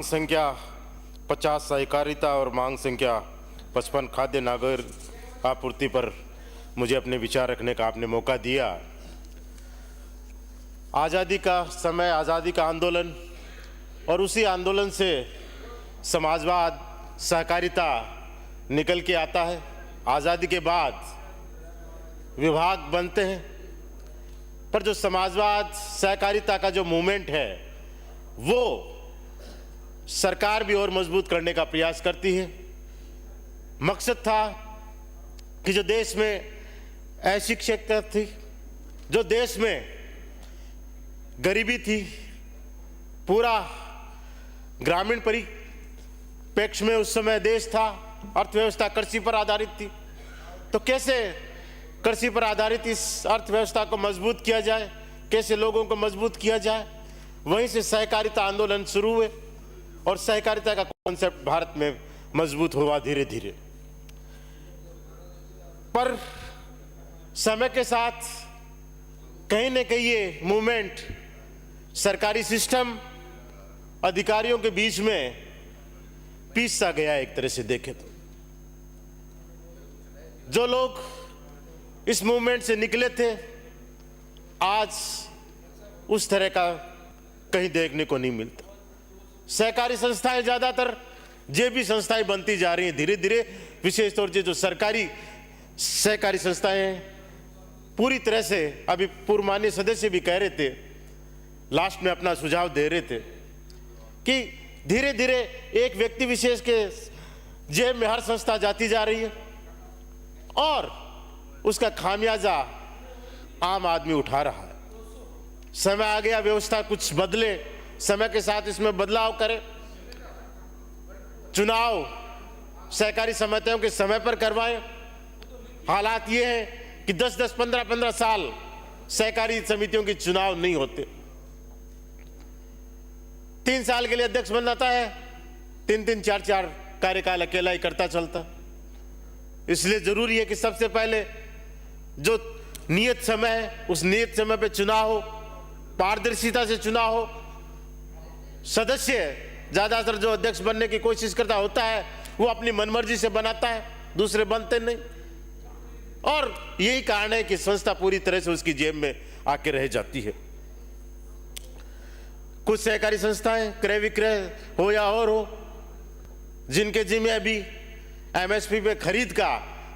संख्या 50 सहकारिता और मांग संख्या 55 खाद्य नागर आपूर्ति पर मुझे अपने विचार रखने का आपने मौका दिया। आज़ादी का समय, आज़ादी का आंदोलन और उसी आंदोलन से समाजवाद, सहकारिता निकल के आता है। आज़ादी के बाद विभाग बनते हैं, पर जो समाजवाद, सहकारिता का जो मूवमेंट है वो सरकार भी और मजबूत करने का प्रयास करती है। मकसद था कि जो देश में ऐसी क्षेत्र थी, जो देश में गरीबी थी, पूरा ग्रामीण परिप्रेक्ष्य में उस समय देश था, अर्थव्यवस्था कृषि पर आधारित थी, तो कैसे कृषि पर आधारित इस अर्थव्यवस्था को मजबूत किया जाए, कैसे लोगों को मजबूत किया जाए। वहीं से सहकारिता आंदोलन शुरू हुए और सहकारिता का कॉन्सेप्ट भारत में मजबूत हुआ धीरे धीरे। पर समय के साथ कहीं न कहीं ये मूवमेंट सरकारी सिस्टम, अधिकारियों के बीच में पिसता गया। एक तरह से देखें तो जो लोग इस मूवमेंट से निकले थे, आज उस तरह का कहीं देखने को नहीं मिलता। सहकारी संस्थाएं ज्यादातर जेबी संस्थाएं बनती जा रही हैं धीरे धीरे। विशेष तौर से जो सरकारी सहकारी संस्थाएं हैं, पूरी तरह से, अभी पूर्व माननीय सदस्य भी कह रहे थे, लास्ट में अपना सुझाव दे रहे थे कि धीरे धीरे एक व्यक्ति विशेष के जेब में हर संस्था जाती जा रही है और उसका खामियाजा आम आदमी उठा रहा है। समय आ गया, व्यवस्था कुछ बदले, समय के साथ इसमें बदलाव करें। चुनाव सहकारी समितियों के समय पर करवाएं। हालात ये हैं कि 10-10, 15-15 साल सहकारी समितियों के चुनाव नहीं होते। 3 साल के लिए अध्यक्ष बन जाता है, 3-3, 4-4 कार्यकाल अकेला ही करता चलता। इसलिए जरूरी है कि सबसे पहले जो नियत समय है, उस नियत समय पे चुनाव हो, पारदर्शिता से चुनाव हो। सदस्य ज्यादातर जो अध्यक्ष बनने की कोशिश करता होता है वो अपनी मनमर्जी से बनाता है, दूसरे बनते नहीं। और यही कारण है कि संस्था पूरी तरह से उसकी जेब में आके रह जाती है। कुछ सहकारी संस्थाएं क्रय विक्रय हो या और हो, जिनके जिम्मे अभी एमएसपी पे खरीद का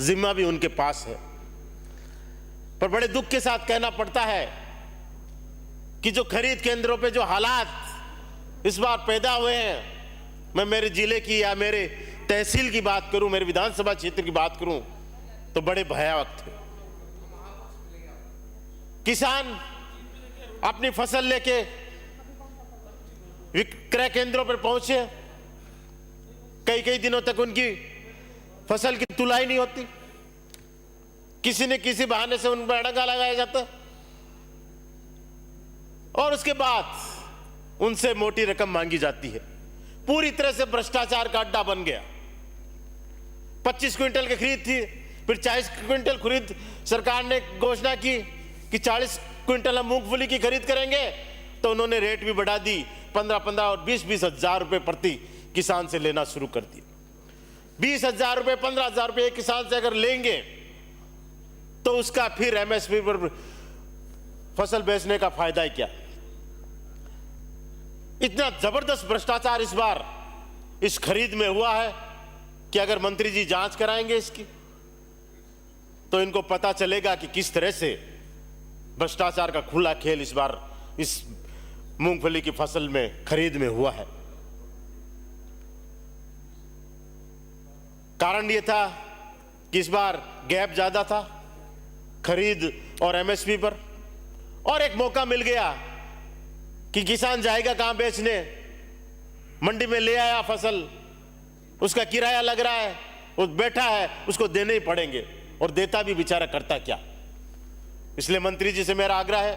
जिम्मा भी उनके पास है। पर बड़े दुख के साथ कहना पड़ता है कि जो खरीद केंद्रों पे जो हालात इस बार पैदा हुए हैं, मैं मेरे जिले की या मेरे तहसील की बात करूं, मेरे विधानसभा क्षेत्र की बात करूं, तो बड़े भयावह थे। किसान अपनी फसल लेके विक्रय केंद्रों पर पहुंचे, कई कई दिनों तक उनकी फसल की तुलाई नहीं होती, किसी न किसी बहाने से उन पर अड़ंगा लगाया जाता और उसके बाद उनसे मोटी रकम मांगी जाती है। पूरी तरह से भ्रष्टाचार का अड्डा बन गया। 25 क्विंटल की खरीद थी, फिर 40 क्विंटल खरीद सरकार ने घोषणा की कि 40 क्विंटल हम मूंगफली की खरीद करेंगे, तो उन्होंने रेट भी बढ़ा दी, 15-15 और 20-20 हजार रुपए प्रति किसान से लेना शुरू कर दिया। 20,000 रुपए, 15,000 रुपए एक किसान से अगर लेंगे तो उसका फिर एमएसपी पर फसल बेचने का फायदा ही क्या। इतना जबरदस्त भ्रष्टाचार इस बार इस खरीद में हुआ है कि अगर मंत्री जी जांच कराएंगे इसकी, तो इनको पता चलेगा कि किस तरह से भ्रष्टाचार का खुला खेल इस बार इस मूंगफली की फसल में खरीद में हुआ है। कारण यह था कि इस बार गैप ज्यादा था खरीद और एमएसपी पर, और एक मौका मिल गया कि किसान जाएगा कहां बेचने। मंडी में ले आया फसल, उसका किराया लग रहा है, वो बैठा है, उसको देने ही पड़ेंगे, और देता भी बेचारा करता क्या। इसलिए मंत्री जी से मेरा आग्रह है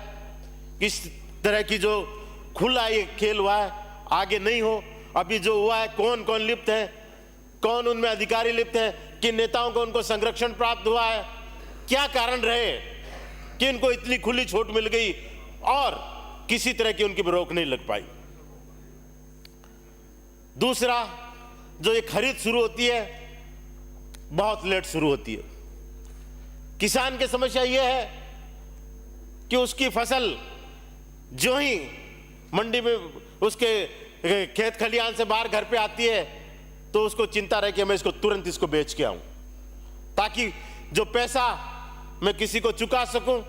कि इस तरह की जो खुला ये खेल हुआ है आगे नहीं हो। अभी जो हुआ है, कौन कौन लिप्त है, कौन उनमें अधिकारी लिप्त है, किन नेताओं को उनको संरक्षण प्राप्त हुआ है, क्या कारण रहे कि इनको इतनी खुली छूट मिल गई और किसी तरह की उनकी रोक नहीं लग पाई। दूसरा, जो ये खरीद शुरू होती है बहुत लेट शुरू होती है। किसान की समस्या ये है कि उसकी फसल जो ही मंडी में उसके खेत खलिहान से बाहर घर पे आती है तो उसको चिंता रहे कि मैं इसको तुरंत इसको बेच के आऊं, ताकि जो पैसा मैं किसी को चुका सकूं,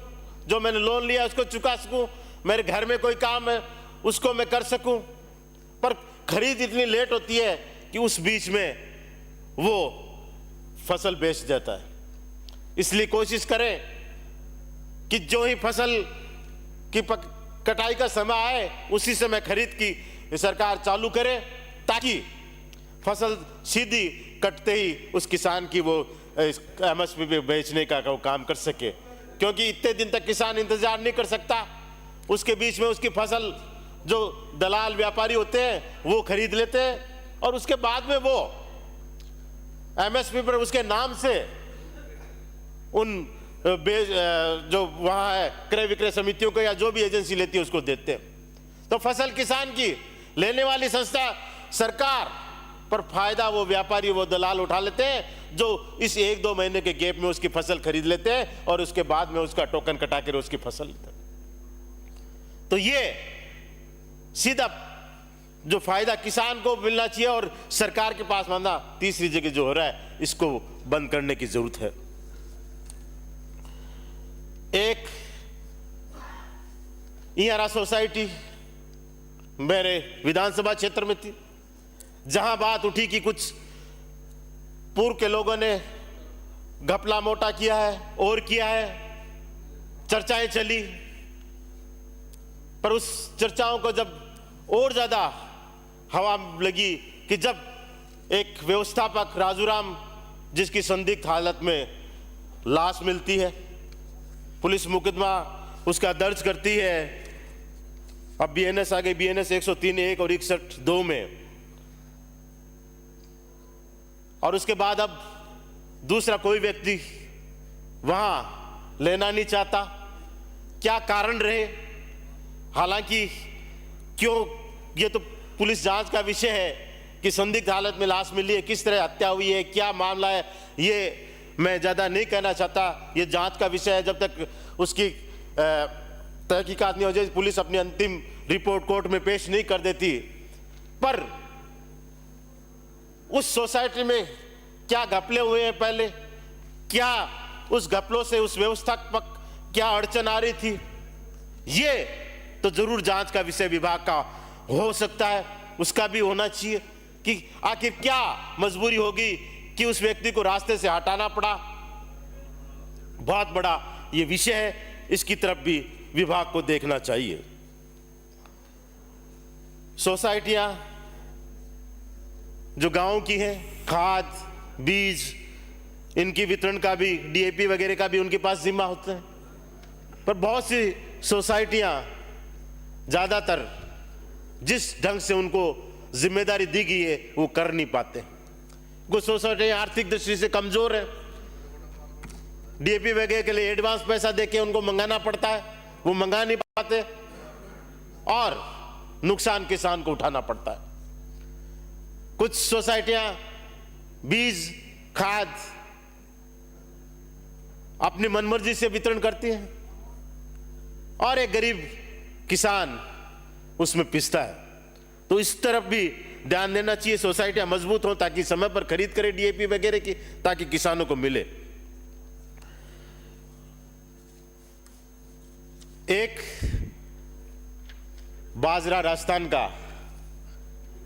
जो मैंने लोन लिया उसको चुका सकूं, मेरे घर में कोई काम है उसको मैं कर सकूं। पर खरीद इतनी लेट होती है कि उस बीच में वो फसल बेच देता है। इसलिए कोशिश करें कि जो ही फसल की कटाई का समय आए उसी समय खरीद की सरकार चालू करे, ताकि फसल सीधी कटते ही उस किसान की वो एमएसपी पे बेचने का वो काम कर सके। क्योंकि इतने दिन तक किसान इंतजार नहीं कर सकता, उसके बीच में उसकी फसल जो दलाल व्यापारी होते हैं वो खरीद लेते हैं और उसके बाद में वो एमएसपी पर उसके नाम से उन जो वहां है क्रय विक्रय समितियों को या जो भी एजेंसी लेती है उसको देते हैं। तो फसल किसान की लेने वाली संस्था सरकार, पर फायदा वो व्यापारी वो दलाल उठा लेते हैं, जो इस 1-2 महीने के गैप में उसकी फसल खरीद लेते हैं और उसके बाद में उसका टोकन कटा कर उसकी फसल लेते हैं। तो ये सीधा जो फायदा किसान को मिलना चाहिए और सरकार के पास माना तीसरी जगह जो हो रहा है, इसको बंद करने की जरूरत है। एक इयारा सोसाइटी मेरे विधानसभा क्षेत्र में थी, जहां बात उठी कि कुछ पूर्व के लोगों ने घपला मोटा किया है और किया है, चर्चाएं चली। पर उस चर्चाओं को जब और ज्यादा हवा लगी कि जब एक व्यवस्थापक राजूराम जिसकी संदिग्ध हालत में लाश मिलती है, पुलिस मुकदमा उसका दर्ज करती है, अब बीएनएस आ गई, बीएनएस 103(1) और 61(2) में, और उसके बाद अब दूसरा कोई व्यक्ति वहां लेना नहीं चाहता। क्या कारण रहे? हालांकि क्यों, ये तो पुलिस जांच का विषय है कि संदिग्ध हालत में लाश मिली है, किस तरह हत्या हुई है, क्या मामला है, ये मैं ज्यादा नहीं कहना चाहता, ये जांच का विषय है। जब तक उसकी तहकीकात नहीं हो जाए, पुलिस अपनी अंतिम रिपोर्ट कोर्ट में पेश नहीं कर देती। पर उस सोसाइटी में क्या घपले हुए हैं पहले, क्या उस घपलों से उस व्यवस्थापक क्या अड़चन आ रही थी, ये तो जरूर जांच का विषय विभाग का हो सकता है, उसका भी होना चाहिए कि आखिर क्या मजबूरी होगी कि उस व्यक्ति को रास्ते से हटाना पड़ा। बहुत बड़ा ये विषय है, इसकी तरफ भी विभाग को देखना चाहिए। सोसाइटियां जो गांव की हैं, खाद बीज इनकी वितरण का भी, डीएपी वगैरह का भी उनके पास जिम्मा होता है। पर बहुत सी सोसाइटियां ज्यादातर जिस ढंग से उनको जिम्मेदारी दी गई है वो कर नहीं पाते। कुछ सोसाइटियां आर्थिक दृष्टि से कमजोर है, डीएपी वगैरह के लिए एडवांस पैसा देके उनको मंगाना पड़ता है, वो मंगा नहीं पाते और नुकसान किसान को उठाना पड़ता है। कुछ सोसाइटियां बीज खाद अपनी मनमर्जी से वितरण करती हैं और एक गरीब किसान उसमें पिसता है। तो इस तरफ भी ध्यान देना चाहिए, सोसाइटियां मजबूत हो ताकि समय पर खरीद करें डीएपी वगैरह की, ताकि किसानों को मिले। एक बाजरा राजस्थान का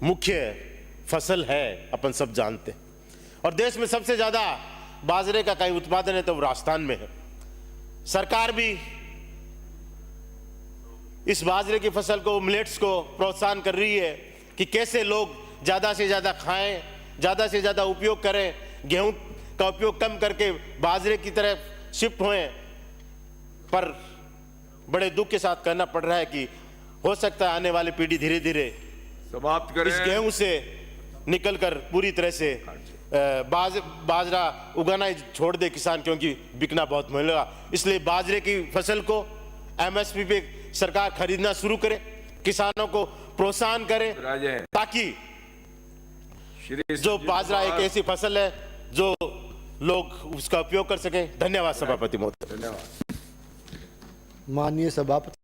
मुख्य फसल है, अपन सब जानते हैं, और देश में सबसे ज्यादा बाजरे का कहीं उत्पादन है तो वो राजस्थान में है। सरकार भी इस बाजरे की फसल को, मिलेट्स को प्रोत्साहन कर रही है कि कैसे लोग ज्यादा से ज्यादा खाएं, ज्यादा से ज्यादा उपयोग करें, गेहूं का उपयोग कम करके बाजरे की तरफ शिफ्ट होएं। पर बड़े दुख के साथ कहना पड़ रहा है कि हो सकता है आने वाली पीढ़ी धीरे धीरे समाप्त करें, इस गेहूं से निकलकर पूरी तरह से बाजरा उगाना ही छोड़ दे किसान, क्योंकि बिकना बहुत महंगा। इसलिए बाजरे की फसल को एमएसपी पे सरकार खरीदना शुरू करे, किसानों को प्रोत्साहन करे, ताकि जो बाजरा एक ऐसी फसल है जो लोग उसका उपयोग कर सके। धन्यवाद सभापति महोदय। माननीय सभापति